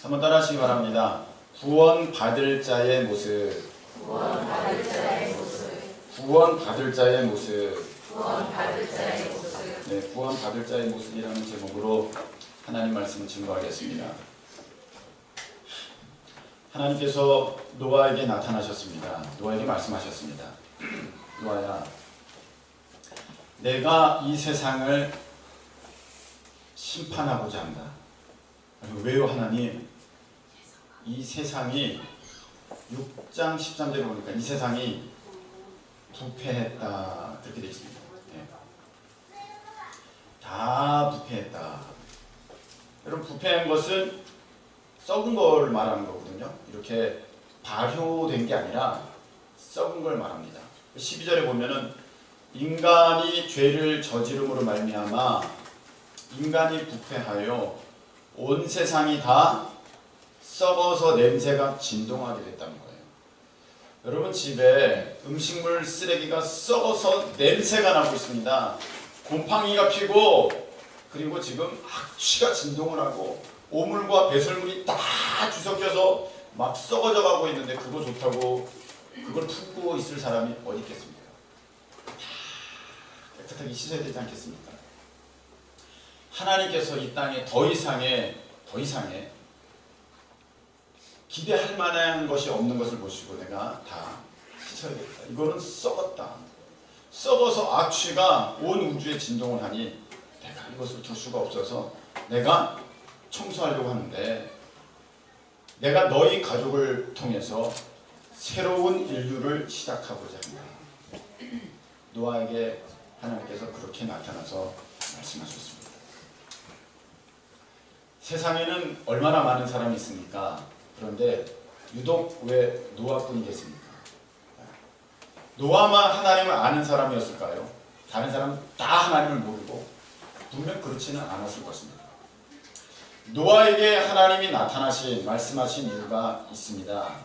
한번 따라하시기 바랍니다. 구원받을 자의 모습. 구원받을 자의 모습. 구원받을 자의 모습. 구원받을 자의 모습. 네, 구원받을 자의 모습이라는 제목으로 하나님 말씀을 증거하겠습니다. 하나님께서 노아에게 나타나셨습니다. 노아에게 말씀하셨습니다. 노아야, 내가 이 세상을 심판하고자 한다. 왜요, 하나님? 이 세상이 6장 13절에 보니까 이 세상이 부패했다, 그렇게 되어 있습니다. 네. 다 부패했다. 여러분, 부패한 것은 썩은 걸 말하는 거거든요. 이렇게 발효된 게 아니라 썩은 걸 말합니다. 12절에 보면은 인간이 죄를 저지름으로 말미암아 인간이 부패하여 온 세상이 다 썩어서 냄새가 진동하게 됐다는 거예요. 여러분, 집에 음식물 쓰레기가 썩어서 냄새가 나고 있습니다. 곰팡이가 피고, 그리고 지금 악취가 진동을 하고 오물과 배설물이 다 뒤섞여서 막 썩어져 가고 있는데 그거 좋다고 그걸 품고 있을 사람이 어디 있겠습니까? 다 깨끗하게 씻어야 되지 않겠습니까? 하나님께서 이 땅에 더 이상의 기대할 만한 것이 없는 것을 보시고 내가 다 씻어야겠다. 이거는 썩었다. 썩어서 악취가 온 우주에 진동을 하니 내가 이것을 둘 수가 없어서 내가 청소하려고 하는데, 내가 너희 가족을 통해서 새로운 인류를 시작하고자 한다. 노아에게 하나님께서 그렇게 나타나서 말씀하셨습니다. 세상에는 얼마나 많은 사람이 있습니까? 그런데 유독 왜 노아뿐이겠습니까? 노아만 하나님을 아는 사람이었을까요? 다른 사람 다 하나님을 모르고? 분명 그렇지는 않았을 것입니다. 노아에게 하나님이 나타나신, 말씀하신 이유가 있습니다.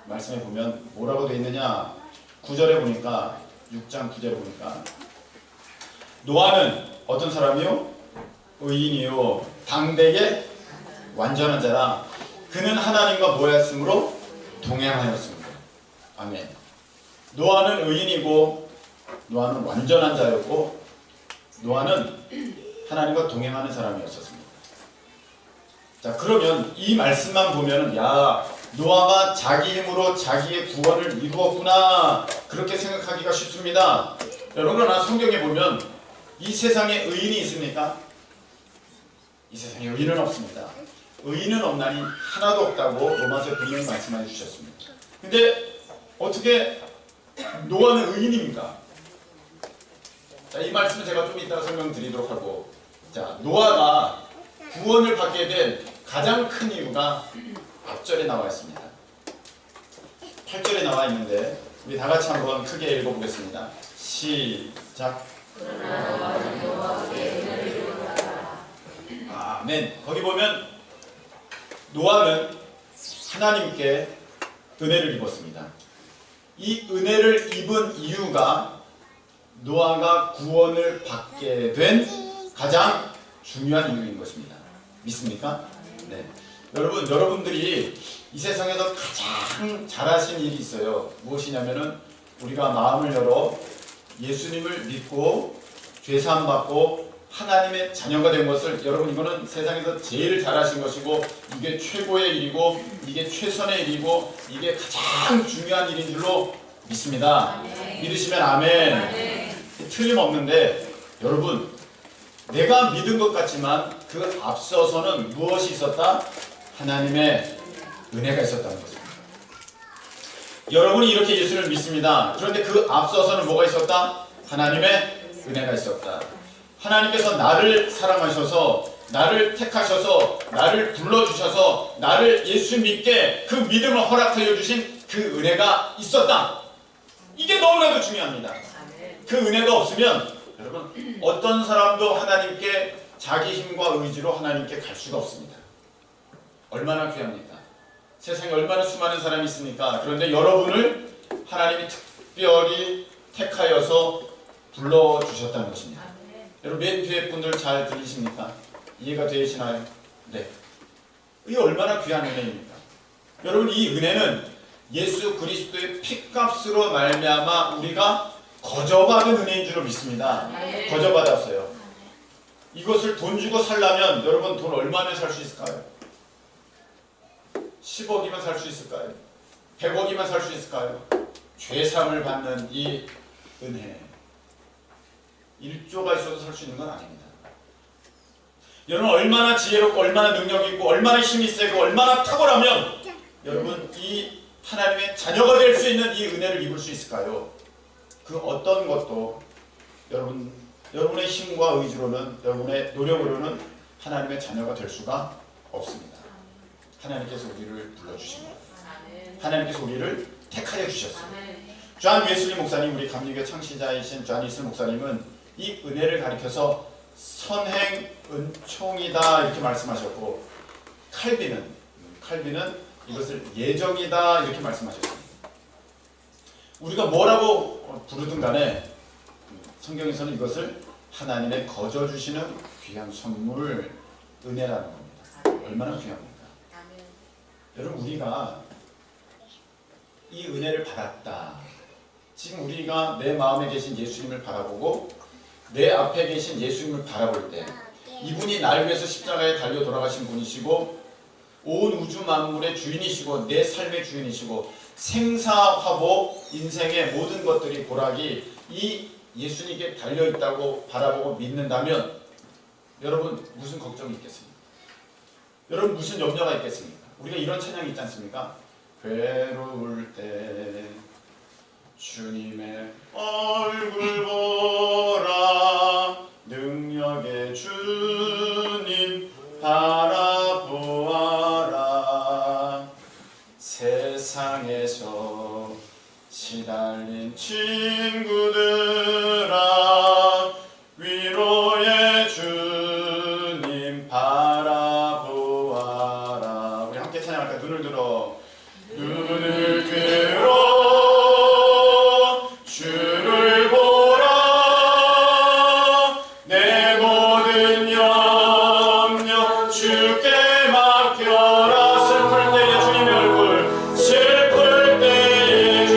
말씀에 보면 뭐라고 되어 있느냐? 9절에 보니까, 6장 9절에 보니까 노아는 어떤 사람이요? 의인이요 당대의 완전한 자라. 그는 하나님과 뭐였으므로? 동행하였습니다. 아멘. 노아는 의인이고 노아는 완전한 자였고 노아는 하나님과 동행하는 사람이었습니다. 자, 그러면 이 말씀만 보면은 야, 노아가 자기 힘으로 자기의 구원을 이루었구나, 그렇게 생각하기가 쉽습니다. 여러분, 그러나 성경에 보면 이 세상에 의인이 있습니까? 이 세상에 의인은 없습니다. 의인은 없나니 하나도 없다고 로마서에 분명히 말씀해 주셨습니다. 근데 어떻게 노아는 의인입니까? 자, 이 말씀을 제가 좀 이따가 설명드리도록 하고, 자, 노아가 구원을 받게 된 가장 큰 이유가 앞절에 나와 있습니다. 8절에 나와 있는데 우리 다 같이 한번 크게 읽어보겠습니다. 시작. 아멘. 거기 보면 노아는 하나님께 은혜를 입었습니다. 이 은혜를 입은 이유가 노아가 구원을 받게 된 가장 중요한 이유인 것입니다. 믿습니까? 네. 여러분들이 이 세상에서 가장 잘하신 일이 있어요. 무엇이냐면은 우리가 마음을 열어 예수님을 믿고 죄사함 받고 하나님의 자녀가 된 것을, 여러분, 이거는 세상에서 제일 잘하신 것이고 이게 최고의 일이고 이게 최선의 일이고 이게 가장 중요한 일인 줄로 믿습니다. 아멘. 믿으시면 아멘. 아멘. 틀림없는데 여러분, 내가 믿은 것 같지만 그 앞서서는 무엇이 있었다? 하나님의 은혜가 있었다는 것입니다. 여러분이 이렇게 예수를 믿습니다. 그런데 그 앞서서는 뭐가 있었다? 하나님의 은혜가 있었다. 하나님께서 나를 사랑하셔서, 나를 택하셔서, 나를 불러주셔서 나를 예수 믿게 그 믿음을 허락하여 주신 그 은혜가 있었다. 이게 너무나도 중요합니다. 그 은혜가 없으면 여러분, 어떤 사람도 하나님께 자기 힘과 의지로 하나님께 갈 수가 없습니다. 얼마나 귀합니까? 세상에 얼마나 수많은 사람이 있습니까? 그런데 여러분을 하나님이 특별히 택하여서 불러주셨다는 것입니다. 여러분, 맨 뒤에 분들 잘 들리십니까? 이해가 되시나요? 네. 이 얼마나 귀한 은혜입니까? 여러분, 이 은혜는 예수 그리스도의 피값으로 말미암아 우리가 거저받은 은혜인 줄 믿습니다. 거저받았어요. 이것을 돈 주고 살려면 여러분 돈 얼마면 살 수 있을까요? 10억이면 살 수 있을까요? 100억이면 살 수 있을까요? 죄상을 받는 이 은혜, 1조가 있어도 살 수 있는 건 아닙니다. 여러분, 얼마나 지혜롭고 얼마나 능력 있고 얼마나 힘이 세고 얼마나 탁월하면 여러분 이 하나님의 자녀가 될 수 있는 이 은혜를 입을 수 있을까요? 그 어떤 것도 여러분의 힘과 의지로는, 여러분의 노력으로는 하나님의 자녀가 될 수가 없습니다. 하나님께서 우리를 불러주십니다. 하나님께서 우리를 택하여 주셨어요. 존 웨슬리 목사님, 우리 감리교 창시자이신 존 웨슬리 목사님은 이 은혜를 가리켜서 선행 은총이다 이렇게 말씀하셨고, 칼빈은 이것을 예정이다 이렇게 말씀하셨습니다. 우리가 뭐라고 부르든 간에 성경에서는 이것을 하나님의 거저 주시는 귀한 선물, 은혜라는 겁니다. 얼마나 귀합니까? 여러분, 우리가 이 은혜를 받았다. 지금 우리가 내 마음에 계신 예수님을 바라보고 내 앞에 계신 예수님을 바라볼 때 이분이 날 위해서 십자가에 달려 돌아가신 분이시고 온 우주 만물의 주인이시고 내 삶의 주인이시고 생사화복 인생의 모든 것들이 고락이 이 예수님께 달려있다고 바라보고 믿는다면 여러분 무슨 걱정이 있겠습니까? 여러분 무슨 염려가 있겠습니까? 우리가 이런 찬양이 있지 않습니까? 괴로울 때 주님의 얼굴 보라, 능력의 주님 바라보아라. 세상에서 시달린 친구들아, 위로의 주님 바라보아라. 우리 함께 찬양할까요? 눈을 들어, 눈을 들어 주를 보라. 내 모든 염려 주께 맡겨라. 슬플 때에 주님의 얼굴, 슬플 때에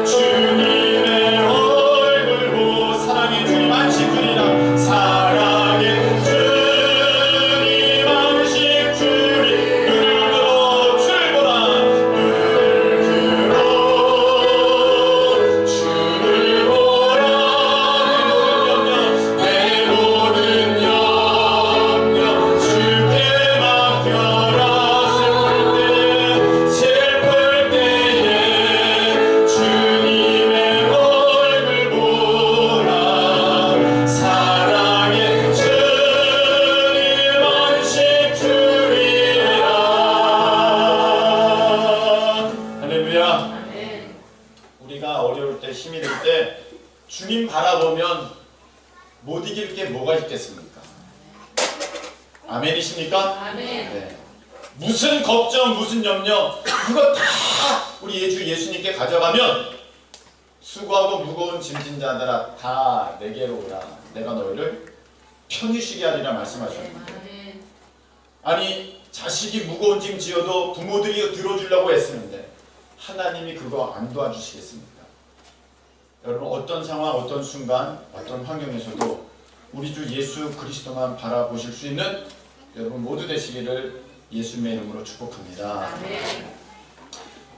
주님의 얼굴 보. 사랑의 주님 안식 주리라. 사랑의 주님 안식 주리. 눈을 들어 주를 보라. 내 모든 염려 주께 맡겨라. 슬플 때에 주님의 얼굴 보라. 사랑의 주님 안식 주리라. 할렐루야. 우리가 어려울 때, 힘이 들 때 주님 바라보면 못 이길 게 뭐가 있겠습니까? 아멘이십니까? 네. 무슨 걱정, 무슨 염려, 그거 다 우리 주 예수님께 가져가면 수고하고 무거운 짐진 자들아 다 내게로 오라. 내가 너희를 편히 쉬게 하리라 말씀하셨습니다. 아니, 자식이 무거운 짐 지어도 부모들이 들어주려고 애쓰는데 하나님이 그거 안 도와주시겠습니까? 여러분, 어떤 상황, 어떤 순간, 어떤 환경에서도 우리 주 예수 그리스도만 바라보실 수 있는 여러분 모두 되시기를 예수님의 이름으로 축복합니다.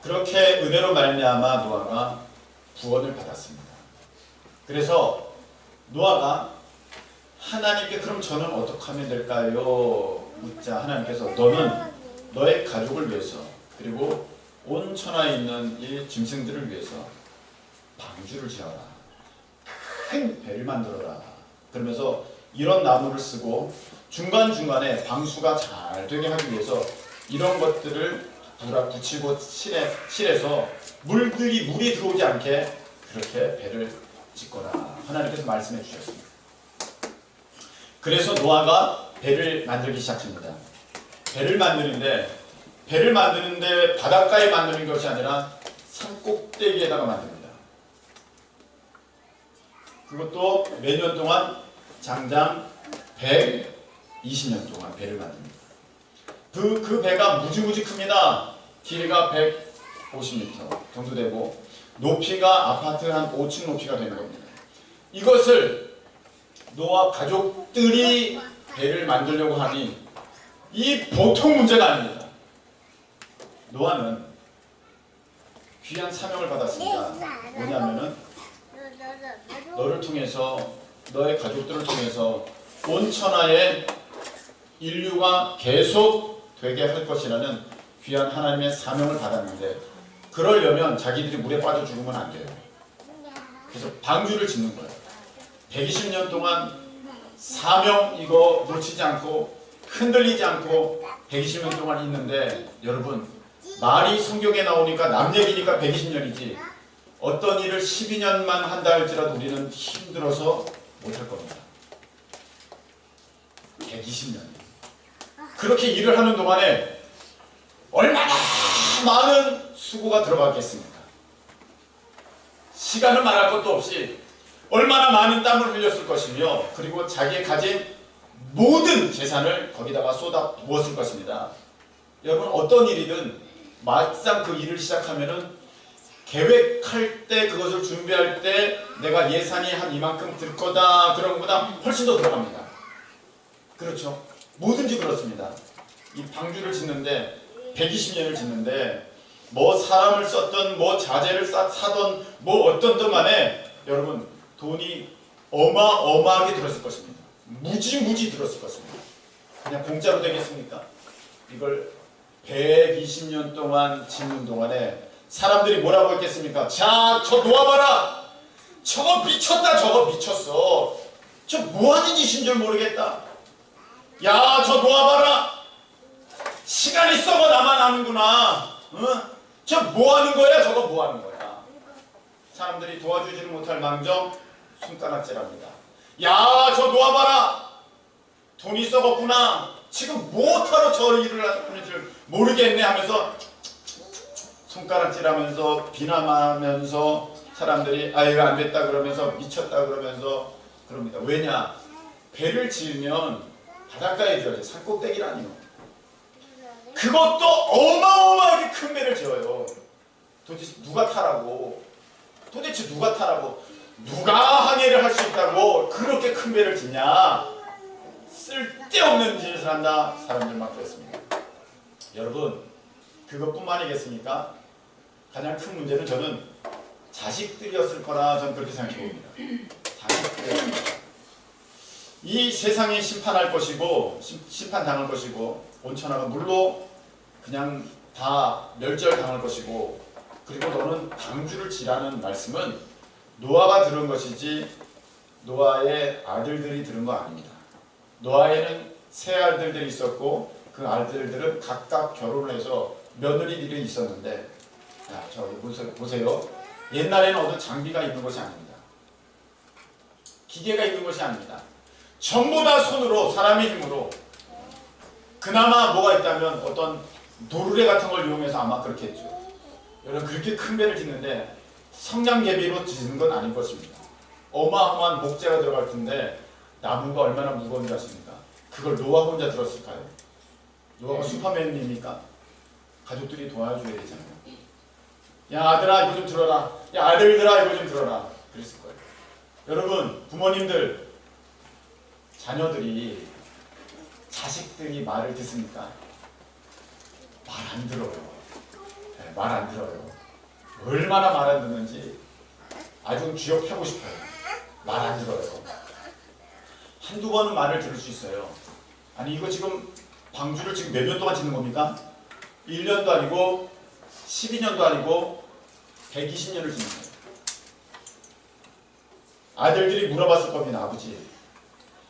그렇게 은혜로 말미암아 노아가 구원을 받았습니다. 그래서 노아가 하나님께 그럼 저는 어떻게 하면 될까요? 묻자 하나님께서 너는 너의 가족을 위해서 그리고 온 천하에 있는 이 짐승들을 위해서 방주를 지어라. 큰 배를 만들어라. 그러면서 이런 나무를 쓰고 중간중간에 방수가 잘 되게 하기 위해서 이런 것들을 붙이고 칠해서 물이 들어오지 않게 그렇게 배를 짓거라. 하나님께서 말씀해 주셨습니다. 그래서 노아가 배를 만들기 시작합니다. 배를 만드는데 바닷가에 만드는 것이 아니라 산 꼭대기에다가 만듭니다. 그것도 몇 년 동안? 장장 120년 동안 배를 만듭니다. 그 배가 무지무지 큽니다. 길이가 150m 정도 되고 높이가 아파트 한 5층 높이가 되는 겁니다. 이것을 노아 가족들이 배를 만들려고 하니 이 보통 문제가 아닙니다. 노아는 귀한 사명을 받았습니다. 뭐냐면은 너를 통해서 너의 가족들을 통해서 온 천하에 인류가 계속 되게 할 것이라는 귀한 하나님의 사명을 받았는데 그러려면 자기들이 물에 빠져 죽으면 안 돼요. 그래서 방주를 짓는 거예요. 120년 동안 사명 이거 놓치지 않고 흔들리지 않고 120년 동안 있는데 여러분 말이 성경에 나오니까 남 얘기니까 120년이지 어떤 일을 12년만 한다 할지라도 우리는 힘들어서 못할 겁니다. 120년 그렇게 일을 하는 동안에 얼마나 많은 수고가 들어가겠습니까? 시간은 말할 것도 없이 얼마나 많은 땀을 흘렸을 것이며 그리고 자기의 가진 모든 재산을 거기다가 쏟아 부었을 것입니다. 여러분 어떤 일이든 막상 그 일을 시작하면은 계획할 때 그것을 준비할 때 내가 예산이 한 이만큼 들 거다 그런 것보다 훨씬 더 들어갑니다. 그렇죠? 뭐든지 그렇습니다. 이 방주를 짓는데 120년을 짓는데 뭐 사람을 썼던 뭐 자재를 사던 뭐 어떤 것 간에 여러분 돈이 어마어마하게 들었을 것입니다. 무지무지 들었을 것입니다. 그냥 공짜로 되겠습니까? 이걸 120년 동안 짓는 동안에 사람들이 뭐라고 했겠습니까? 자, 저 놓아봐라! 저거 미쳤다, 저거 미쳤어. 저 뭐하는 짓인 줄 모르겠다. 야, 저 놓아봐라! 시간이 썩어 남아나는구나. 응? 저 뭐하는 거야? 저거 뭐하는 거야? 사람들이 도와주지는 못할 망정 손가락질합니다. 야, 저 놓아봐라! 돈이 썩었구나. 지금 뭐하러 저 일을 하는 줄 모르겠네 하면서 손가락질하면서 비난하면서 사람들이 아유 안 됐다 그러면서 미쳤다 그러면서 그럽니다. 왜냐? 배를 지으면 바닷가에 지어야지 산꼭대기라니요. 그것도 어마어마하게 큰 배를 지어요. 도대체 누가 타라고? 도대체 누가 타라고? 누가 항해를 할 수 있다고 그렇게 큰 배를 짓냐? 쓸데없는 짓을 한다. 사람들만 그랬습니다. 여러분 그것뿐만 아니겠습니까? 가장 큰 문제는 저는 자식들이었을 거라 저는 그렇게 생각해 봅니다. 자식들이었습니다. 이 세상이 심판할 것이고 심판당할 것이고 온천하가 물로 그냥 다 멸절당할 것이고 그리고 너는 방주를 지라는 말씀은 노아가 들은 것이지 노아의 아들들이 들은 거 아닙니다. 노아에는 세 아들들이 있었고 그 아들들은 각각 결혼을 해서 며느리들이 있었는데 자, 저기 보세요. 옛날에는 어떤 장비가 있는 것이 아닙니다. 기계가 있는 것이 아닙니다. 전부 다 손으로 사람의 힘으로 그나마 뭐가 있다면 어떤 노르레 같은 걸 이용해서 아마 그렇게 했죠. 여러분 그렇게 큰 배를 짓는데 성냥개비로 짓는 건 아닐 것입니다. 어마어마한 목재가 들어갈 텐데 나무가 얼마나 무거운지 아십니까? 그걸 노아 혼자 들었을까요? 노아가 슈퍼맨입니까? 가족들이 도와줘야 되잖아요. 야 아들아 이거 좀 들어라. 야 아들들아 이거 좀 들어라. 그랬을 거예요. 여러분 부모님들 자녀들이 자식들이 말을 듣습니까? 말 안 들어요. 네, 말 안 들어요. 얼마나 말 안 듣는지 아주 기억하고 싶어요. 말 안 들어요. 한두 번은 말을 들을 수 있어요. 아니 이거 지금 방주를 지금 몇 년 동안 짓는 겁니까? 1년도 아니고 12년도 아니고 120년을 짓는 거예요. 아들들이 물어봤을 겁니다. 아버지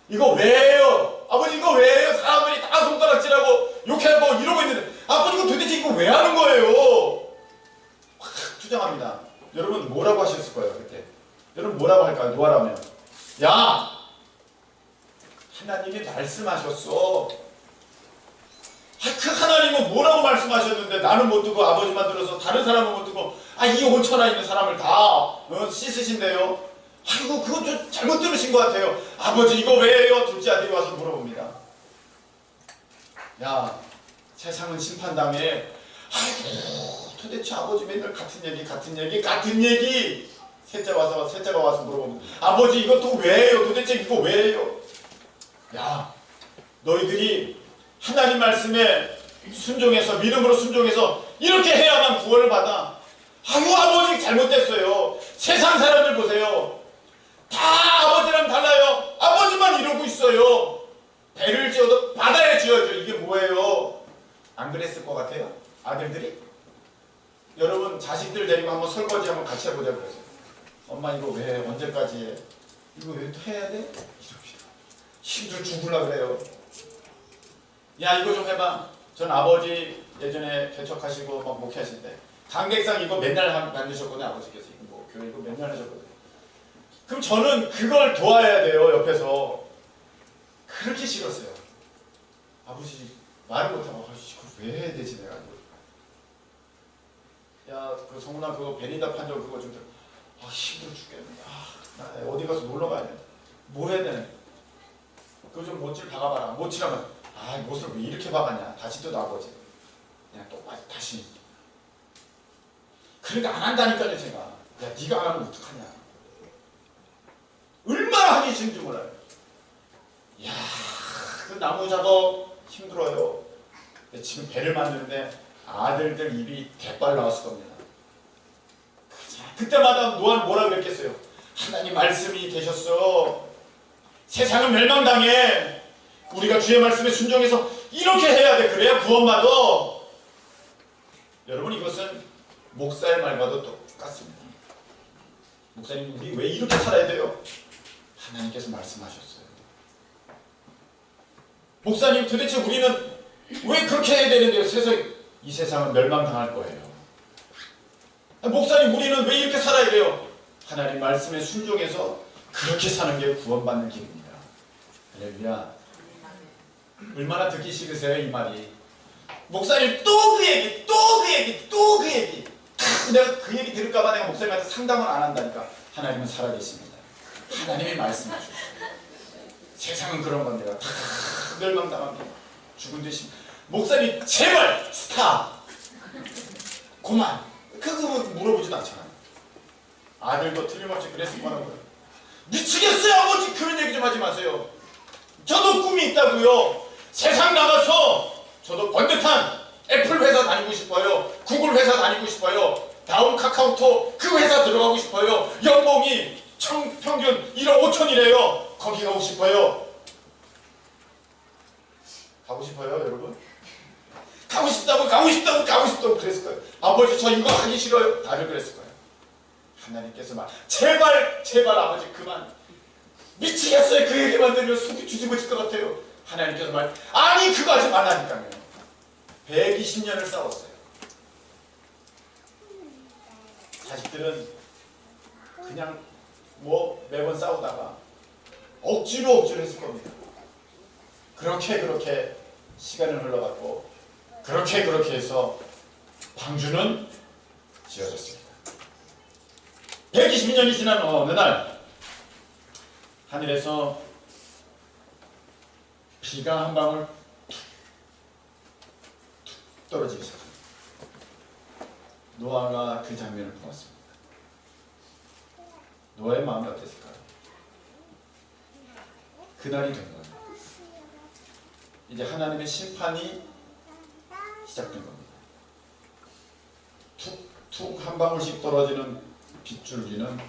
이거 왜 해요? 아버지 이거 왜 해요? 사람들이 다 손가락질하고 욕하고 이러고 있는데 아버지 이거 도대체 이거 왜 하는 거예요? 확 투정합니다. 여러분 뭐라고 하셨을 거예요 그때? 여러분 뭐라고 할까요? 노아라면 야 하나님이 말씀하셨어. 그 하나님은 뭐라고 말씀하셨는데 나는 못 듣고 아버지만 들어서 다른 사람은 못 듣고 이 온천하에 있는 사람을 다 씻으신대요. 아이고 그거 좀 잘못 들으신 것 같아요. 아버지 이거 왜 해요? 둘째 아들이 와서 물어봅니다. 야 세상은 심판당해. 아이고 도대체 아버지 맨날 같은 얘기. 셋째가 와서 물어보면 아버지 이것도 왜 해요? 도대체 이거 왜 해요? 야 너희들이 하나님 말씀에 순종해서 믿음으로 순종해서 이렇게 해야만 구원을 받아. 아유 아버지 잘못됐어요. 세상 사람들 보세요. 다 아버지랑 달라요. 아버지만 이러고 있어요. 배를 지어도 바다에 지어줘. 이게 뭐예요? 안 그랬을 것 같아요? 아들들이? 여러분 자식들 데리고 한번 설거지 한번 같이 해보자 그러세요. 엄마 이거 왜 해? 언제까지 해? 이거 왜 또 해야 돼? 이럽니다. 힘들 죽으려 그래요. 야 이거 좀 해봐. 전 아버지 예전에 개척하시고 막 목회하실 때 강객상 이거 맨날 만드셨거든요. 아버지께서 이거 뭐 교회 이거 맨날 하셨거든요. 그럼 저는 그걸 도와야 돼요. 옆에서. 그렇게 싫었어요. 아버지 말을 못하고 그걸 왜 해야 되지 내가. 야 그 성훈아 그거 베니다 판정 그거 좀 힘들어 죽겠는데. 나 어디 가서 놀러 가야 돼. 뭐 해야 되네. 그거 좀 못질 박아봐라. 못질하면 못을 왜 이렇게 박았냐. 다시 또 나버지. 그냥 똑바로 다시. 그러니까 안 한다니까요 제가. 야 네가 안 하면 어떡하냐. 얼마나 하기 싫은지 몰라요. 야 그 나무 작업 힘들어요. 지금 배를 만드는데 아들들 입이 대빨 나왔을 겁니다. 그때마다 노아는 뭐라 그랬겠어요? 하나님 말씀이 되셨어. 세상은 멸망당해. 우리가 주의 말씀에 순종해서 이렇게 해야 돼. 그래야 구원받아. 여러분 이것은 목사의 말과도 똑같습니다. 목사님 우리 왜 이렇게 살아야 돼요? 하나님께서 말씀하셨어요. 목사님 도대체 우리는 왜 그렇게 해야 되는데요? 이 세상은 멸망당할 거예요. 목사님 우리는 왜 이렇게 살아야 돼요? 하나님 말씀에 순종해서 그렇게 사는 게 구원받는 길입니다. 할렐루야. 얼마나 듣기 싫으세요 이 말이. 목사님 또 그 얘기. 내가 그 얘기 들을까봐 내가 목사님한테 상담을 안 한다니까. 하나님은 살아계십니다. 하나님이 말씀하셨어요. 세상은 그런 건데요. 다 멸망당합니다. 죽은 듯이. 목사님 제발 스탑. 그만. 그거 물어보지도 않잖아요. 아들도 틀림없이 그랬을 거라고요. 미치겠어요 아버지. 그런 얘기 좀 하지 마세요. 저도 꿈이 있다고요. 세상 나가서 저도 번듯한 애플 회사 다니고 싶어요. 구글 회사 다니고 싶어요. 다음 카카오톡 그 회사 들어가고 싶어요. 연봉이 평균 1억 5천이래요. 거기 가고 싶어요. 가고 싶어요 여러분? 가고 싶다고 그랬을 거예요. 아버지 저 이거 하기 싫어요. 다들 그랬을 거예요. 하나님께서 막 제발 아버지 그만. 미치겠어요. 그 얘기만 들으면 속이 뒤집어질 것 같아요. 하나님께서 말 아니 그거 하지 말라니까요. 120년을 싸웠어요. 자식들은 그냥 뭐 매번 싸우다가 억지로 했을 겁니다. 그렇게 시간을 흘러갔고 그렇게 해서 방주는 지어졌습니다. 120년이 지난 어느 날 하늘에서 비가 한 방울 툭 떨어지기 시작합니다. 노아가 그 장면을 보았습니다. 노아의 마음이 어땠을까요? 그날이 된 거예요. 이제 하나님의 심판이 시작된 겁니다. 툭툭 한 방울씩 떨어지는 빗줄기는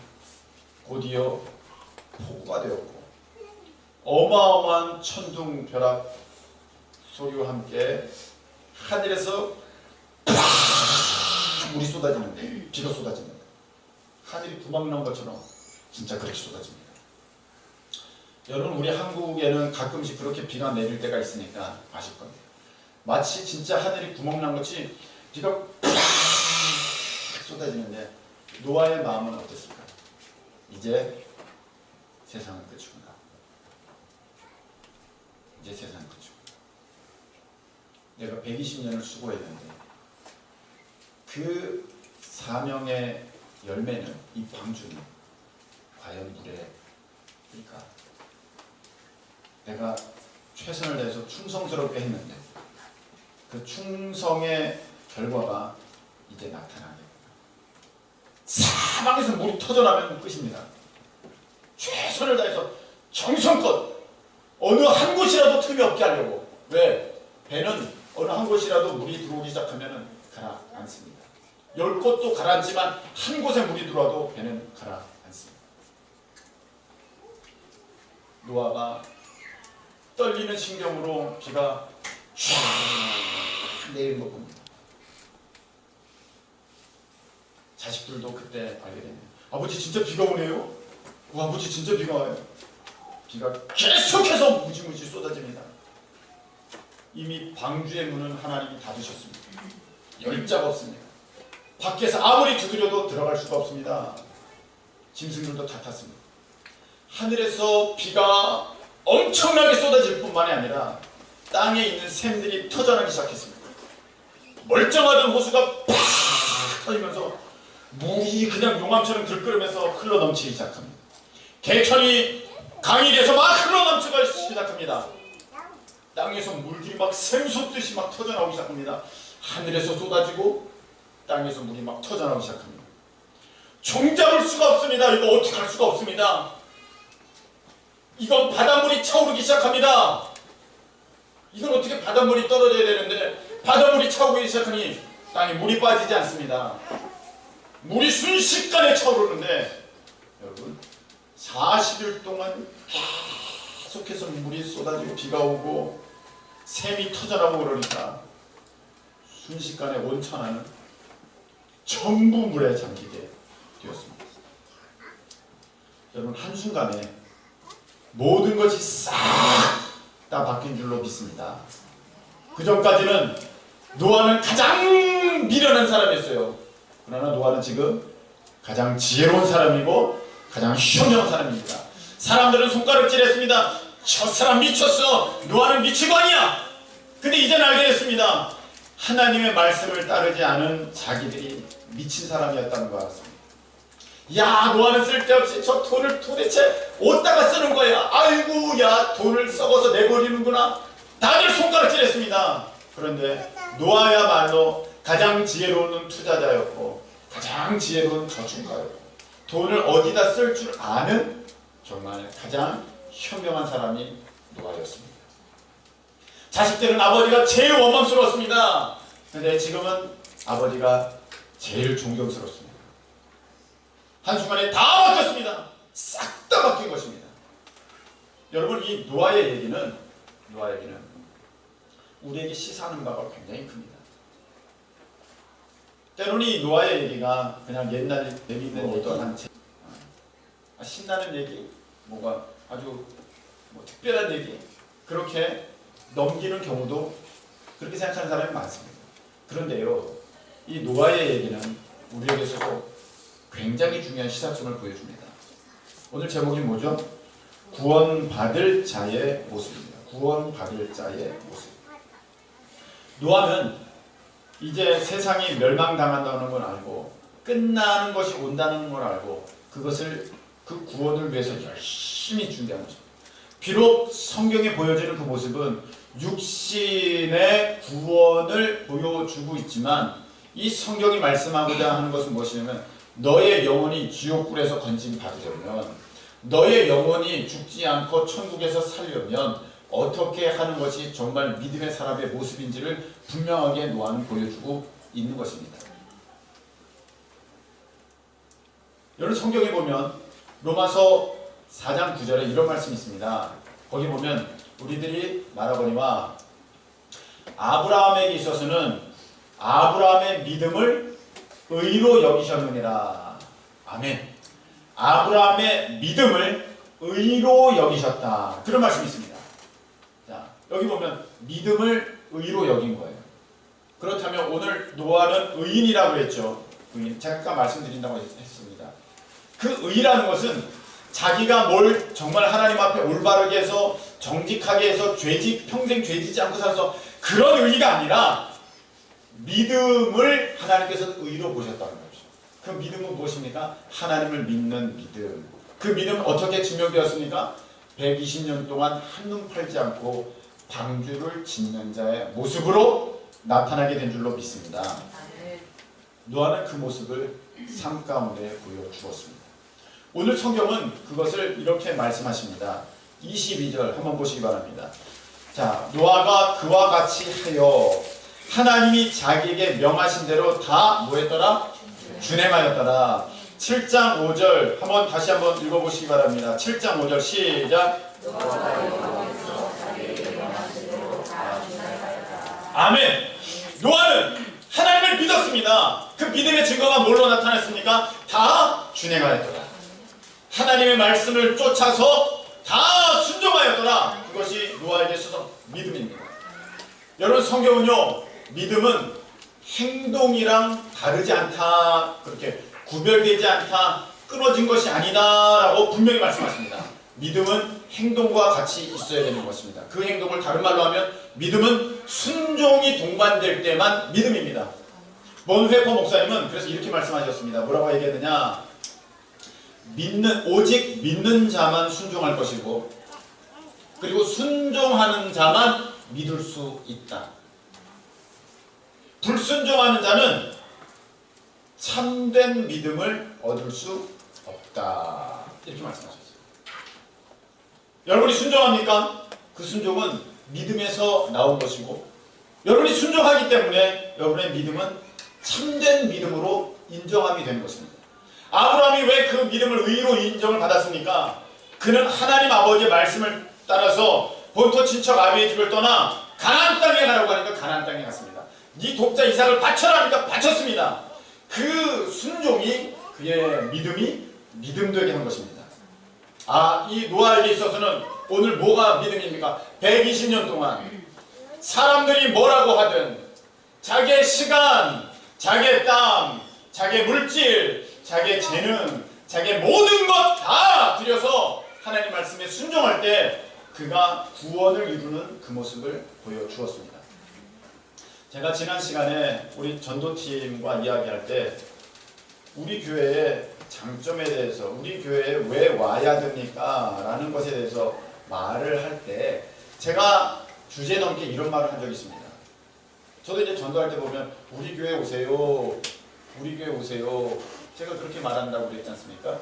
곧이어 폭우가 되었고 어마어마한 천둥벼락 소리와 함께 하늘에서 물이 쏟아지는데 비가 쏟아집니다. 하늘이 구멍난 것처럼 진짜 그렇게 쏟아집니다. 여러분 우리 한국에는 가끔씩 그렇게 비가 내릴 때가 있으니까 아실 겁니다. 마치 진짜 하늘이 구멍난 것이 비가 팍 쏟아지는데 노아의 마음은 어땠을까? 이제 세상은 끝이구나. 이제 세상은 끝이구나. 내가 120년을 수고했는데 그 사명의 열매는 이 방주는 과연 물에일까? 내가 최선을 다해서 충성스럽게 했는데 그 충성의 결과가 이제 나타나게 됩니다. 사방에서 물이 터져나면 끝입니다. 최선을 다해서 정성껏 어느 한 곳이라도 틈이 없게 하려고. 왜? 배는 어느 한 곳이라도 물이 들어오기 시작하면 가라앉습니다. 10곳도 가라앉지만 한 곳에 물이 들어와도 배는 가라앉습니다. 노아가 떨리는 심경으로 비가 쫙 내리는 것 봅니다. 자식들도 그때 알게 됩니다. 아버지 진짜 비가 오네요. 아버지 진짜 비가 와요. 비가 계속해서 무지무지 쏟아집니다. 이미 방주의 문은 하나님이 닫으셨습니다. 열자가 없습니다. 밖에서 아무리 두드려도 들어갈 수가 없습니다. 짐승들도 다 탔습니다. 하늘에서 비가 엄청나게 쏟아질 뿐만이 아니라 땅에 있는 샘들이 터져나기 시작했습니다. 멀쩡하던 호수가 팍 터지면서 물이 그냥 용암처럼 들끓으면서 흘러넘치기 시작합니다. 개천이 강이 돼서 막 흘러넘치기 시작합니다. 땅에서 물들이 막 샘솟듯이 막 터져나오기 시작합니다. 하늘에서 쏟아지고 땅에서 물이 막 터져나오기 시작합니다. 종잡을 수가 없습니다. 이거 어떻게 할 수가 없습니다. 이건 바닷물이 차오르기 시작합니다. 이건 어떻게 바닷물이 떨어져야 되는데 바닷물이 차오르기 시작하니 땅에 물이 빠지지 않습니다. 물이 순식간에 차오르는데 여러분 40일 동안 계속해서 물이 쏟아지고 비가 오고 샘이 터져나오고 그러니까 순식간에 온천하는 전부 물에 잠기게 되었습니다. 여러분 한순간에 모든 것이 싹 다 바뀐 줄로 믿습니다. 그 전까지는 노아는 가장 미련한 사람이었어요. 그러나 노아는 지금 가장 지혜로운 사람이고 가장 현명한 사람입니다. 사람들은 손가락질했습니다. 저 사람 미쳤어. 노아는 미치고 아니야. 근데 이제는 알게 됐습니다. 하나님의 말씀을 따르지 않은 자기들이 미친 사람이었다는 거 알았습니다. 야, 노아는 쓸데없이 저 돈을 도대체 어디다가 쓰는 거야. 아이고, 야, 돈을 썩어서 내버리는구나. 다들 손가락질했습니다. 그런데 노아야말로 가장 지혜로운 투자자였고 가장 지혜로운 저축가였고 돈을 어디다 쓸 줄 아는 정말 가장 현명한 사람이 노아였습니다. 자식들은 아버지가 제일 원망스러웠습니다. 그런데 지금은 아버지가 제일 존경스럽습니다. 한순간에 다 바뀌었습니다. 싹 다 바뀐 것입니다. 여러분 이 노아의 얘기는 우리에게 시사하는 바가 굉장히 큽니다. 때로는 이 노아의 얘기가 그냥 옛날 재미있는 얘기한 신나는 얘기, 뭐가 아주 특별한 얘기 그렇게 넘기는 경우도 그렇게 생각하는 사람이 많습니다. 그런데요, 이 노아의 얘기는 우리에게서도 굉장히 중요한 시사점을 보여줍니다. 오늘 제목이 뭐죠? 구원받을 자의 모습입니다. 구원받을 자의 모습. 노아는 이제 세상이 멸망당한다는 걸 알고 끝나는 것이 온다는 걸 알고 그 구원을 위해서 열심히 준비한 거죠. 비록 성경에 보여지는 그 모습은 육신의 구원을 보여주고 있지만 이 성경이 말씀하고자 하는 것은 무엇이냐면 너의 영혼이 지옥불에서 건짐받으려면 너의 영혼이 죽지 않고 천국에서 살려면 어떻게 하는 것이 정말 믿음의 사람의 모습인지를 분명하게 노아는 보여주고 있는 것입니다. 여러분 성경에 보면 로마서 4장 9절에 이런 말씀이 있습니다. 거기 보면 우리들이 말하거니와 아브라함에게 있어서는 아브라함의 믿음을 의로 여기셨느니라. 아멘. 아브라함의 믿음을 의로 여기셨다. 그런 말씀이 있습니다. 자, 여기 보면 믿음을 의로 여긴 거예요. 그렇다면 오늘 노아는 의인이라고 했죠. 의인. 잠깐 말씀드린다고 했습니다. 그 의라는 것은 자기가 뭘 정말 하나님 앞에 올바르게 해서 정직하게 해서 평생 죄지지 않고 살아서 그런 의가 아니라 믿음을 하나님께서 의로 보셨다는 거죠. 그 믿음은 무엇입니까? 하나님을 믿는 믿음. 그 믿음은 어떻게 증명되었습니까? 120년 동안 한눈 팔지 않고 방주를 짓는 자의 모습으로 나타나게 된 줄로 믿습니다. 노아는 그 모습을 삶 가운데 보여주었습니다. 오늘 성경은 그것을 이렇게 말씀하십니다. 22절 한번 보시기 바랍니다. 자, 노아가 그와 같이 하여 하나님이 자기에게 명하신 대로 다 뭐했더라? 준행하였더라. 7장 5절 다시 한번 읽어보시기 바랍니다. 7장 5절 시작. 아멘. 노아는 하나님을 믿었습니다. 그 믿음의 증거가 뭘로 나타났습니까? 다 준행하였더라. 하나님의 말씀을 쫓아서 다 순종하였더라. 그것이 노아에게 있어서 믿음입니다. 여러분, 성경은요, 믿음은 행동이랑 다르지 않다, 그렇게 구별되지 않다, 끊어진 것이 아니다라고 분명히 말씀하십니다. 믿음은 행동과 같이 있어야 되는 것입니다. 그 행동을 다른 말로 하면 믿음은 순종이 동반될 때만 믿음입니다. 본회퍼 목사님은 그래서 이렇게 말씀하셨습니다. 뭐라고 얘기했느냐? 오직 믿는 자만 순종할 것이고, 그리고 순종하는 자만 믿을 수 있다. 불순종하는 자는 참된 믿음을 얻을 수 없다. 이렇게 말씀하셨어요. 여러분이 순종합니까? 그 순종은 믿음에서 나온 것이고, 여러분이 순종하기 때문에 여러분의 믿음은 참된 믿음으로 인정함이 되는 것입니다. 아브라함이 왜 그 믿음을 의로 인정을 받았습니까? 그는 하나님 아버지의 말씀을 따라서 본토 친척 아비의 집을 떠나 가나안 땅에 가라고 하니까 가나안 땅에 갔습니다. 네 독자 이삭을 바쳐라 하니까 바쳤습니다. 그 순종이 그의 믿음이 믿음 되게 한 것입니다. 이 노아에게 있어서는 오늘 뭐가 믿음입니까? 120년 동안 사람들이 뭐라고 하든 자기의 시간, 자기의 땀, 자기의 물질, 자기의 재능, 자기의 모든 것 다 들여서 하나님 말씀에 순종할 때 그가 구원을 이루는 그 모습을 보여주었습니다. 제가 지난 시간에 우리 전도팀과 이야기할 때 우리 교회의 장점에 대해서, 우리 교회에 왜 와야 됩니까? 라는 것에 대해서 말을 할 때 제가 주제 넘게 이런 말을 한 적이 있습니다. 저도 이제 전도할 때 보면 우리 교회 오세요, 우리 교회 오세요, 제가 그렇게 말한다고 그랬지 않습니까?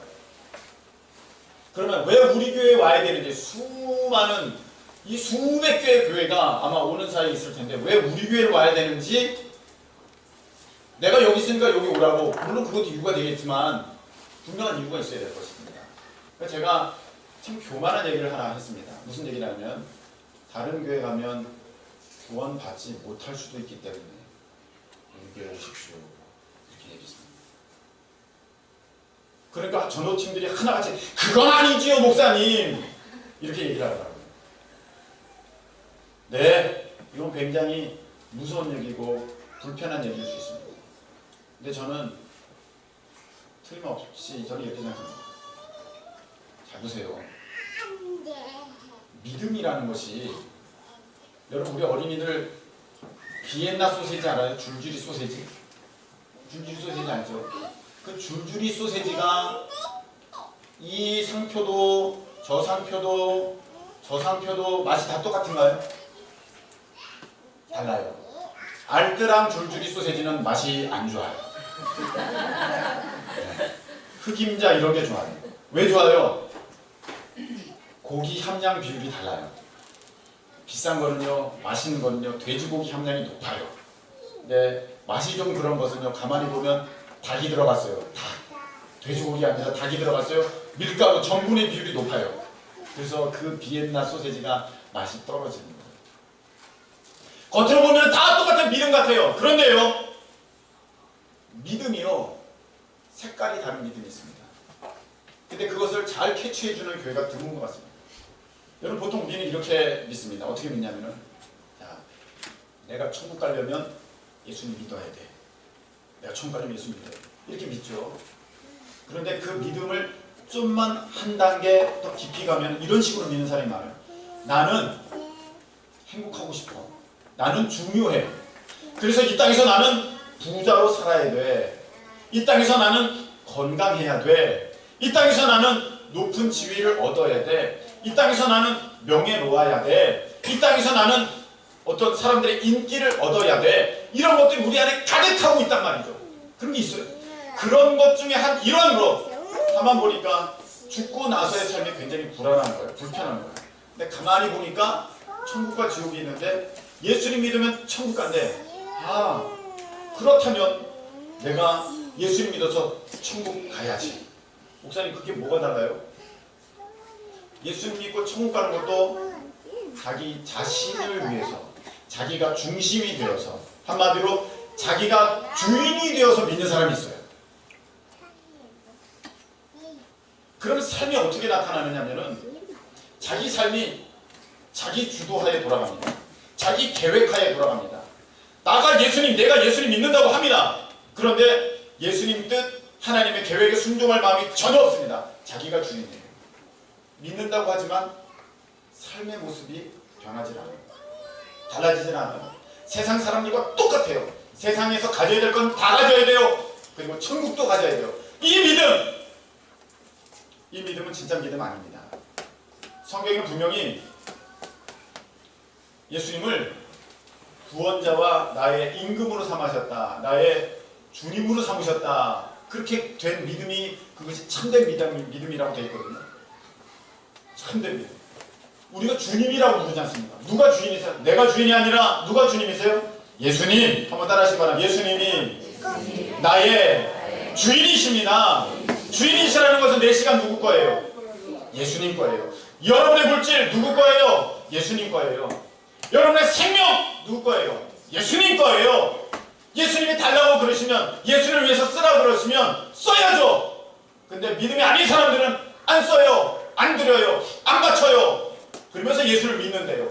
그러면 왜 우리 교회에 와야 되는지, 수많은 이 수백 개의 교회가 아마 오는 사이에 있을 텐데 왜 우리 교회를 와야 되는지, 내가 여기 있으니까 여기 오라고, 물론 그것도 이유가 되겠지만 분명한 이유가 있어야 될 것입니다. 그래서 제가 참 교만한 얘기를 하나 했습니다. 무슨 얘기냐면, 다른 교회 가면 구원 받지 못할 수도 있기 때문에 우리 교회 오십시오, 이렇게 얘기했습니다. 그러니까 전도팀들이 하나같이 그건 아니지요 목사님, 이렇게 얘기를 하더라고요. 네, 이건 굉장히 무서운 얘기고 불편한 얘기일 수 있습니다. 근데 저는 틀림없이 저는 이렇게 생각합니다. 잘 보세요. 믿음이라는 것이, 여러분 우리 어린이들 비엔나 소세지 알아요? 줄줄이 소세지? 줄줄이 소세지 알죠? 그 줄줄이 소세지가 이 상표도 저 상표도 저 상표도 맛이 다 똑같은가요? 달라요. 알뜰한 줄줄이 소세지는 맛이 안 좋아요. 네. 흑임자 이런 게 좋아요. 왜 좋아요? 고기 함량 비율이 달라요. 비싼 거는요, 맛있는 거는요, 돼지고기 함량이 높아요. 근데 맛이 좀 그런 것은요, 가만히 보면 닭이 들어갔어요. 닭. 돼지고기 아니라 닭이 들어갔어요. 밀가루, 전분의 비율이 높아요. 그래서 그 비엔나 소세지가 맛이 떨어지는 거예요. 겉으로 보면 다 똑같은 믿음 같아요. 그런데요, 믿음이요, 색깔이 다른 믿음이 있습니다. 근데 그것을 잘 캐치해주는 교회가 드문 것 같습니다. 여러분, 보통 우리는 이렇게 믿습니다. 어떻게 믿냐면은, 자, 내가 천국 가려면 예수님 믿어야 돼. 내가 천국 가려면 예수님 믿어야 돼. 이렇게 믿죠. 그런데 그 믿음을 좀만 한 단계 더 깊이 가면 이런 식으로 믿는 사람이 많아요. 나는 행복하고 싶어. 나는 중요해. 그래서 이 땅에서 나는 부자로 살아야 돼. 이 땅에서 나는 건강해야 돼. 이 땅에서 나는 높은 지위를 얻어야 돼. 이 땅에서 나는 명예로워야 돼. 이 땅에서 나는 어떤 사람들의 인기를 얻어야 돼. 이런 것들이 우리 안에 가득하고 있단 말이죠. 그런 게 있어요. 그런 것 중에 한 일환으로 가만 보니까 죽고 나서의 삶이 굉장히 불안한 거예요. 불편한 거예요. 근데 가만히 보니까 천국과 지옥이 있는데 예수님 믿으면 천국 간대. 아, 그렇다면 내가 예수님 믿어서 천국 가야지. 목사님, 그게 뭐가 달라요? 예수님 믿고 천국 가는 것도 자기 자신을 위해서, 자기가 중심이 되어서, 한마디로 자기가 주인이 되어서 믿는 사람이 있어요. 그럼 삶이 어떻게 나타나느냐면은 자기 삶이 자기 주도하에 돌아갑니다. 자기 계획하에 돌아갑니다. 내가 예수님 믿는다고 합니다. 그런데 예수님 뜻, 하나님의 계획에 순종할 마음이 전혀 없습니다. 자기가 주인이에요. 믿는다고 하지만 삶의 모습이 변하지 않아요. 달라지질 않아요. 세상 사람들과 똑같아요. 세상에서 가져야 될 건 다 가져야 돼요. 그리고 천국도 가져야 돼요. 이 믿음은 진짜 믿음 아닙니다. 성경에는 분명히 예수님을 구원자와 나의 임금으로 삼으셨다. 나의 주님으로 삼으셨다. 그렇게 된 믿음이, 그것이 참된 믿음이라고 되어 있거든요. 참된 믿음. 우리가 주님이라고 부르지 않습니까? 누가 주인이세요? 내가 주인이 아니라 누가 주님이세요? 예수님. 한번 따라하시기 바랍니다. 예수님이 나의 주인이십니다. 주인이시라는 것은 내 시간 누구 거예요? 예수님 거예요. 여러분의 물질 누구 거예요? 예수님 거예요. 여러분의 생명 누구 거예요? 예수님 거예요. 예수님이 달라고 그러시면, 예수를 위해서 쓰라고 그러시면 써야죠. 근데 믿음이 아닌 사람들은 안 써요. 안 드려요. 안 바쳐요. 그러면서 예수를 믿는데요.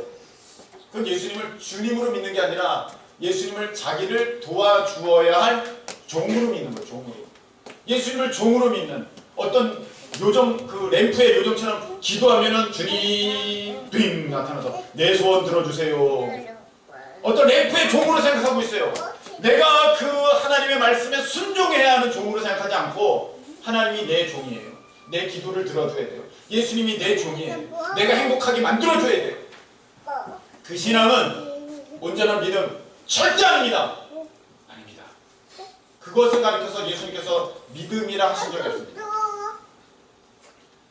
그건 예수님을 주님으로 믿는 게 아니라 예수님을 자기를 도와주어야 할 종으로 믿는 거예요. 종으로. 예수님을 종으로 믿는, 어떤 요정, 그 램프의 요정처럼 기도하면은 주님 빙 나타나서 내 소원 들어주세요. 어떤 램프의 종으로 생각하고 있어요. 내가 그 하나님의 말씀에 순종해야 하는 종으로 생각하지 않고 하나님이 내 종이에요. 내 기도를 들어줘야 돼요. 예수님이 내 종이에요. 내가 행복하게 만들어줘야 돼요. 그 신앙은 온전한 믿음 절대 아닙니다. 아닙니다. 그것을 가리켜서 예수님께서 믿음이라 하신 적이 없습니다.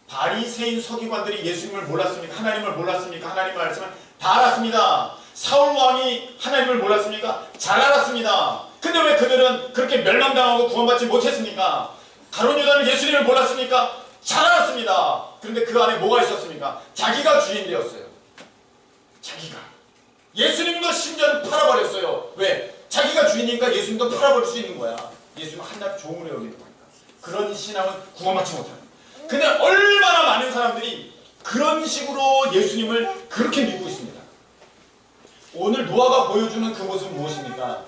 바리새인 서기관들이 예수님을 몰랐습니까? 하나님을 몰랐습니까? 하나님의 말씀을 다 알았습니다. 사울 왕이 하나님을 몰랐습니까? 잘 알았습니다. 근데 왜 그들은 그렇게 멸망당하고 구원받지 못했습니까? 가룟 유다는 예수님을 몰랐습니까? 잘 알았습니다. 그런데 그 안에 뭐가 있었습니까? 자기가 주인 되었어요. 자기가. 예수님도 심지어는 팔아버렸어요. 왜? 자기가 주인이니까 예수님도 팔아버릴 수 있는 거야. 예수님은 한낱 종으로 여기는 거니까. 그런 신앙은 구원받지 못합니다. 근데 얼마나 많은 사람들이 그런 식으로 예수님을 그렇게 믿고 있습니다. 오늘 노아가 보여주는 그 모습은 무엇입니까?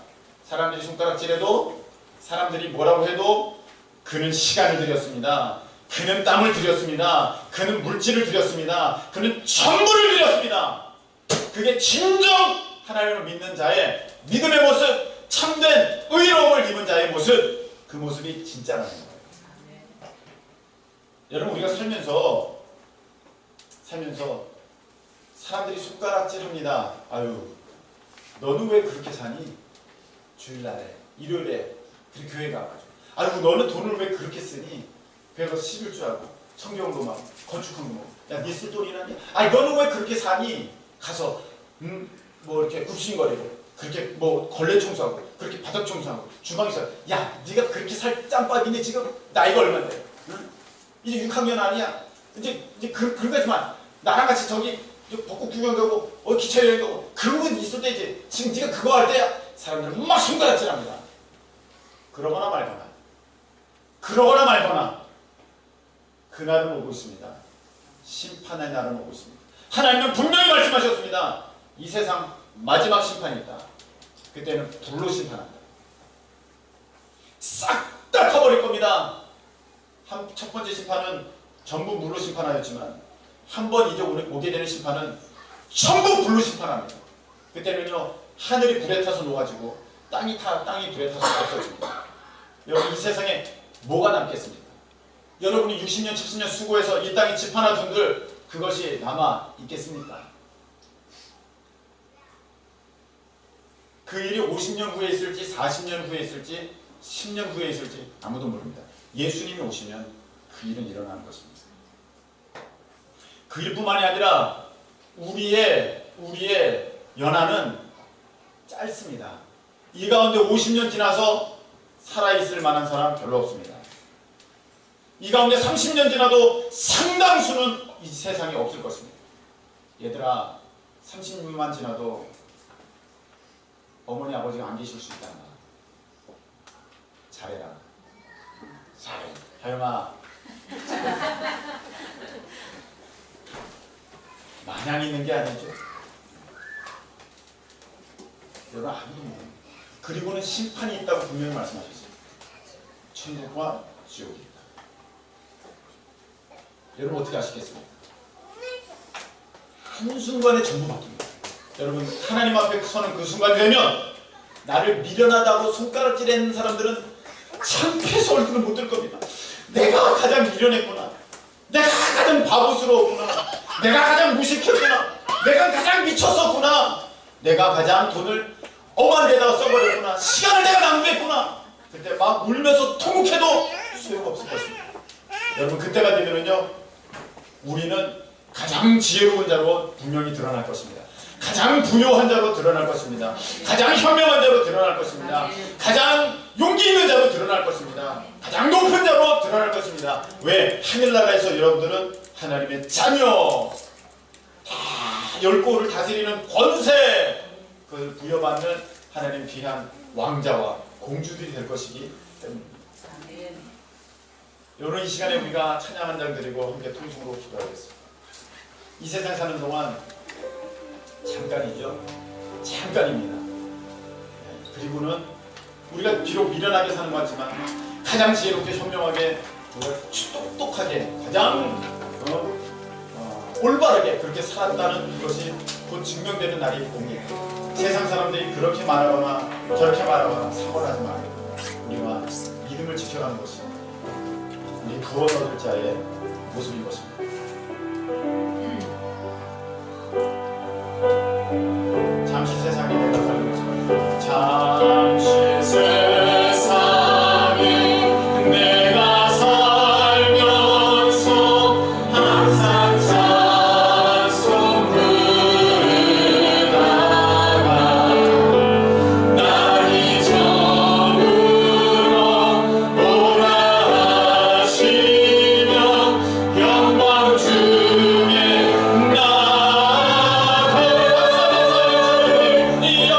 사람들이 손가락질해도, 사람들이 뭐라고 해도 그는 시간을 들였습니다. 그는 땀을 들였습니다. 그는 물질을 들였습니다. 그는 전부를 들였습니다. 그게 진정 하나님을 믿는 자의 믿음의 모습, 참된 의로움을 입은 자의 모습, 그 모습이 진짜라는 거예요. 여러분, 우리가 살면서 사람들이 손가락질합니다. 아유, 너는 왜 그렇게 사니? 주일날에, 일요일에 그렇게 교회 가가지고. 아유, 너는 돈을 왜 그렇게 쓰니? 교회 가서 11주 하고 성경도 막 건축한 거. 야, 네 쓸돈이 나니? 아니, 너는 왜 그렇게 사니? 가서 뭐 이렇게 굽신거리고, 그렇게 뭐 걸레 청소하고, 그렇게 바닥 청소하고, 주방에서, 야, 네가 그렇게 살 짬밥인데 지금 나이가 얼마인데? 응? 이제 6학년 아니야? 이제 그러지만 나랑 같이 저기 벚꽃 구경 가고, 기차 여행 가고, 그런 건 있을 때 이제 지금 네가 그거 할 때야. 사람들은 막 손가락질합니다. 그러거나 말거나 그날은 오고 있습니다. 심판의 날은 오고 있습니다. 하나님은 분명히 말씀하셨습니다. 이 세상 마지막 심판이 있다. 그때는 불로 심판한다. 싹 다 타버릴 겁니다. 첫 번째 심판은 전부 물로 심판하였지만, 한 번 이제 오게 되는 심판은 전부 불로 심판합니다. 그때는요, 하늘이 불에 타서 녹아지고 땅이 불에 타서 없어집니다. 여러분, 이 세상에 뭐가 남겠습니까? 여러분이 60년, 70년 수고해서 이 땅에 집 하나 둔들 그것이 남아 있겠습니까? 그 일이 50년 후에 있을지 40년 후에 있을지 10년 후에 있을지 아무도 모릅니다. 예수님이 오시면 그 일은 일어나는 것입니다. 그 일뿐만이 아니라 우리의 연한은 짧습니다. 이 가운데 50년 지나서 살아있을 만한 사람 별로 없습니다. 이 가운데 30년 지나도 상당수는 이 세상에 없을 것입니다. 얘들아, 30년만 지나도 어머니 아버지가 안 계실 수 있단다. 잘해라. 잘해. 하영아. 마냥 있는 게 아니죠. 여러분 아무도 모릅니다. 그리고는 심판이 있다고 분명히 말씀하셨어요. 천국과 지옥이 있다. 여러분 어떻게 아시겠습니까? 한순간에 전부 바뀝니다. 여러분 하나님 앞에 서는 그 순간이 되면 나를 미련하다고 손가락질하는 사람들은 창피해서 얼굴을 못 들 겁니다. 내가 가장 미련했구나. 내가 가장 바보스러웠구나. 내가 가장 무식했구나. 내가 가장 미쳤었구나. 내가 가장 돈을 엄한 데다가 써버렸구나. 시간을 내가 낭비했구나. 그때 막 울면서 통곡해도 소용없을 것입니다. 여러분 그때가 되면은요 우리는 가장 지혜로운 자로 분명히 드러날 것입니다. 가장 부요한 자로 드러날 것입니다. 가장 현명한 자로 드러날 것입니다. 가장 용기 있는 자로 드러날 것입니다. 가장 높은 자로 드러날 것입니다. 왜? 하늘나라에서 여러분들은 하나님의 자녀, 다 열고를 다스리는 권세, 그걸 부여받는 하나님 귀한 왕자와 공주들이 될 것이기 때문입니다. 여러분 이 시간에 우리가 찬양 한 장 드리고 함께 통성으로 기도하겠습니다. 이 세상 사는 동안 잠깐이죠. 잠깐입니다. 그리고는 우리가 비록 미련하게 사는 것 같지만 가장 지혜롭게 현명하게 똑똑하게 가장 올바르게 그렇게 살았다는 것이 곧 증명되는 날이 옵니다. 세상 사람들이 그렇게 말하거나 저렇게 말하거나 사고를 하지 말고 우리가 믿음을 지켜가는 것이 우리 구원 얻을 자의 모습인 것입니다. 잠시 세상에 내가 살는 것입니다. 잠시 세상에 내가 살면서 항상 찬송 부르다가 날 잊어물어 오라 하시며 영광 중에 나아가 이어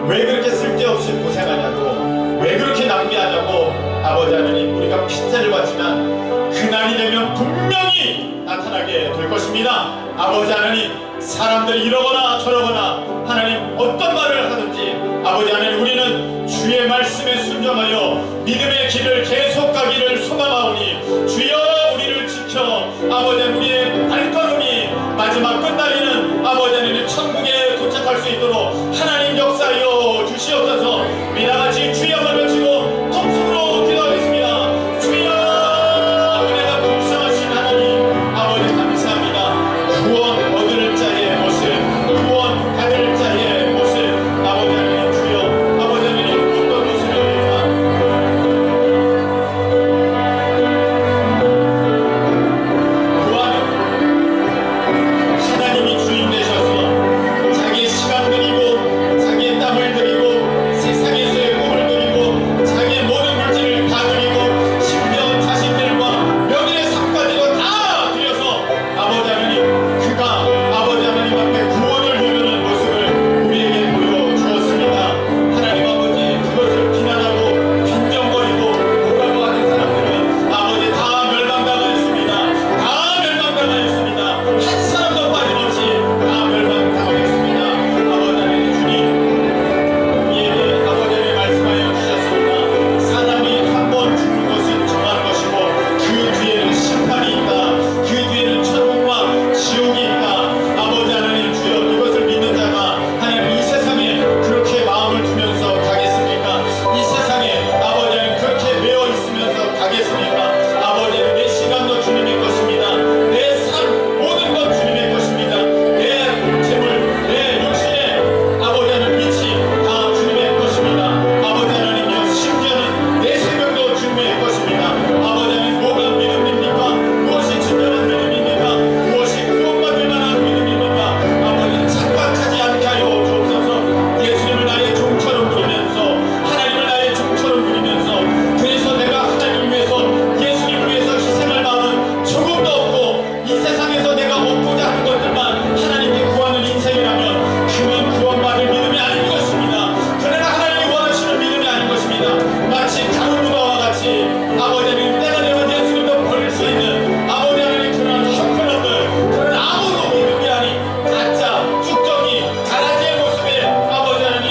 왜 그렇게 쓸데없이 고생하냐고, 왜 그렇게 낭비하냐고. 아버지 하나님, 우리가 핀잔을 받지만 그날이 되면 분명히 나타나게 될 것입니다. 아버지 하나님, 사람들이 이러거나 저러거나 하나님 어떤 말을 하든지 아버지 하나님, 우리는 주의 말씀에 순종하여 믿음의 길을 계속 가기를 소망하오니 주여 우리를 지켜 아버지 하나님, 우리의 발걸음이 마지막 끝날에는 아버지 하나님 천국에 도착할 수 있도록 하나님 역사하여 주시옵소서. 우리 다같이 주여만 외치고 통성으로 기도하겠습니다. 주여, 은혜가 풍성하신 하나님 아버지 감사합니다. 구원 얻을 자의 모습, 구원 받을 자의 모습, 아버지 하나님 주여, 아버지 하나님 어떤 모습입니까? 구원은 하나님이 주인 되셔서 자기의 시간 드리고 자기의 땀을 드리고 세상에서의 꿈을 드리고 자기의 모든 물질을 다 드리고 심지어 자신들과 명예의 삶까지도 다 드려서 아버지 하나님, 그가 아버지 하나님 앞에 구원을 누리는 모습을 우리에게 보여주었습니다. 하나님 아버지, 그것을 비난하고 빈정거리고 뭐라고 하는 사람들은 아버지 다 멸망당하였습니다. 다 멸망당하였습니다. 한 사람도 빠짐없이 다 멸망당하였습니다. 아버지 하나님 주님, 우리에게 아버지 하나님 말씀하여 주셨습니다. 사람이 한 번 죽는 것은 정한 것이고 그 뒤에는 심판이 있다. 그 뒤에는 천국과 지옥이 있다. 아버지 하나님 주여, 이것을 믿는 자가 하나님 이 세상에 그렇게 마음을 두면서 가겠습니까? 이 세상에 아버지 하나님 그렇게 매어 있으면서 가겠습니까? 아버지 하나님, 내 시간도 주님의 것입니다. 내 삶 모든 것 주님의 것입니다. 내 재물, 내 육신의 아버지 하나님 위치 다 주님의 것입니다. 아버지 하나님이여, 심지어는 내 생명도 주님의 것입니다. 아버지 하나님, 뭐가 믿음입니까? 무엇이 진정한 믿음입니까? 무엇이 구원받을 만한 믿음입니까? 아버지, 착각하지 않게 하여 주옵소서. 예수님을 나의 종처럼 부리면서 하나님을 나의 종처럼 부리면서, 그래서 내가 하나님 위해서 예수님 위해서 희생할 마음은 조금도 없고 이 세상에서 내가 얻고자 하는 것들만 하나님께 구하는 인생이라면 그건 구원받을 믿음이 아닌 것입니다. 그러나 하나님이 원하시는 믿음이 아닌 것입니다. 마치 가룟유다와 같이 아버지 하나님, 때가 되면 예수님도 버릴 수 있는 아버지 하나님 그런 형편없는 그런 아무도 믿음이 아닌 가짜 쑥정이 가라지의 모습에 아버지 하나님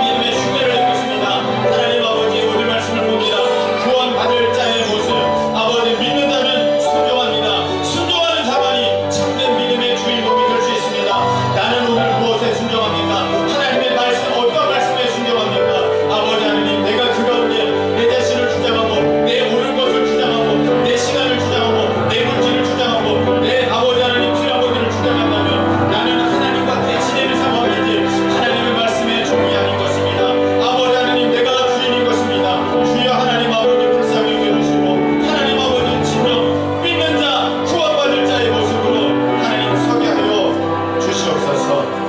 믿음의 흉내를 낼 것입니다. 하나님 아버지, 오늘 말씀을 봅니다. 구원받을 자의 모습, 아버지 믿는 자는 순종합니다. 순종하는 자만이 참된 믿음의 주인공이 될 수 있습니다. 나는 오늘 무엇에 순종합니까? 하나님의 말씀, 어떤 말씀에 순종합니까? 아버지 하나님, 내가 그 가운데 내 자신을 주장하고 내 옳은 것을 주장하고 내 시간을 주장하고 내 물질을 주장하고 내 아버지 하나님 필요한 것들을 주장한다면 나는 하나님과 대치되는 상황이지 하나님의 말씀에 종이 아닌 것입니다. 아버지 하나님, 내가 주인인 것입니다. 주여 하나님 아버지, 불쌍히 여겨주시고 하나님 아버지, 진정 믿는 자, 구원받을 자의 모습으로 하나님 서게 하여 주시옵소서.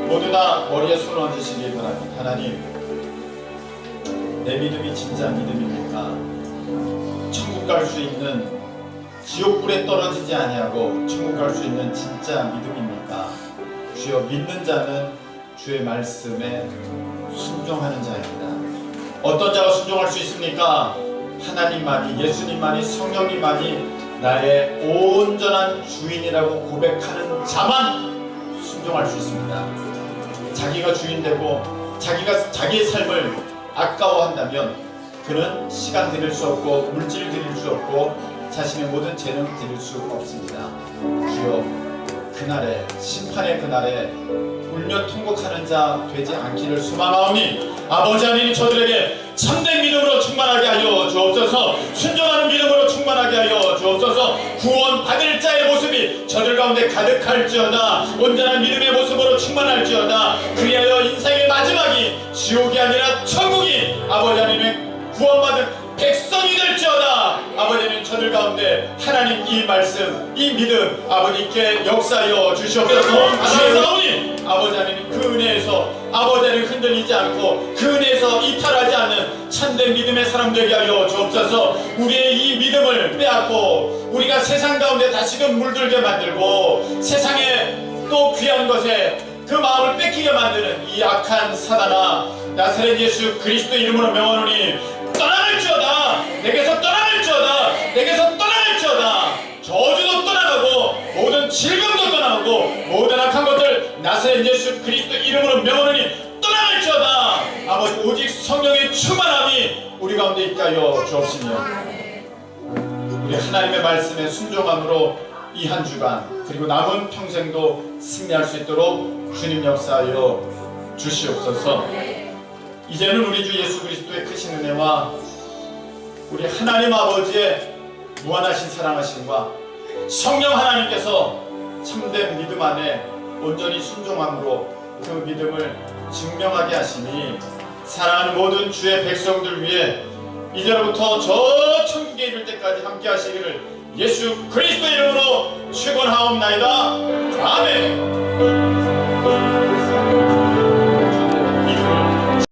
모두 다 머리에 손을 얹으시길 바랍니다. 하나님, 내 믿음이 진짜 믿음입니까? 천국 갈 수 있는, 지옥불에 떨어지지 아니하고 천국 갈 수 있는 진짜 믿음입니까? 주여, 믿는 자는 주의 말씀에 순종하는 자입니다. 어떤 자가 순종할 수 있습니까? 하나님만이, 예수님만이, 성령님만이 나의 온전한 주인이라고 고백하는 자만 순종할 수 있습니다. 자기가 주인 되고 자기가 자기의 삶을 아까워한다면 그는 시간 드릴 수 없고 물질 드릴 수 없고 자신의 모든 재능 드릴 수 없습니다. 주여, 그날에, 심판의 그날에 울며 통곡하는 자 되지 않기를 소망하오니 아버지 하나님, 저들에게 참된 믿음으로 충만하게 하여 주옵소서. 순종하는 믿음으로 충만하게 하여 주옵소서. 구원 받을 자의 모습이 저들 가운데 가득할지어다. 온전한 믿음의 모습으로 충만할지어다. 그리하여 인생의 마지막이 지옥이 아니라 천국이 아버지 하나님의 구원받은 백성이 될지어다. 아버지는 저들 가운데 하나님 이 말씀, 이 믿음 아버지께 역사하여 주시옵소서. 주옵소서. 아버지 하나님, 그 은혜에서 아버지 하나님 흔들리지 않고 그 은혜에서 이탈하지 않는 참된 믿음의 사람 되게 하여 주옵소서. 우리의 이 믿음을 빼앗고 우리가 세상 가운데 다시금 물들게 만들고 세상에 또 귀한 것에 그 마음을 뺏기게 만드는 이 악한 사단아, 나사렛 예수 그리스도 이름으로 명하노니 떠나갈지어다. 내게서 떠나갈지어다. 내게서 떠나갈지어다. 저주도 떠나가고 모든 질병도 떠나가고 모든 악한 것들 나사렛 예수 그리스도 이름으로 명하노니 떠나갈지어다. 아버지, 오직 성령의 충만함이 우리 가운데 있게 하여 주옵시며, 우리 하나님의 말씀에 순종함으로 이 한 주간 그리고 남은 평생도 승리할 수 있도록 주님 역사하여 주시옵소서. 이제는 우리 주 예수 그리스도의 크신 은혜와 우리 하나님 아버지의 무한하신 사랑하심과 성령 하나님께서 참된 믿음 안에 온전히 순종함으로 그 믿음을 증명하게 하시니 사랑하는 모든 주의 백성들 위해 이제로부터 저 천국에 이를 때까지 함께 하시기를 예수 그리스도 이름으로 축원하옵나이다.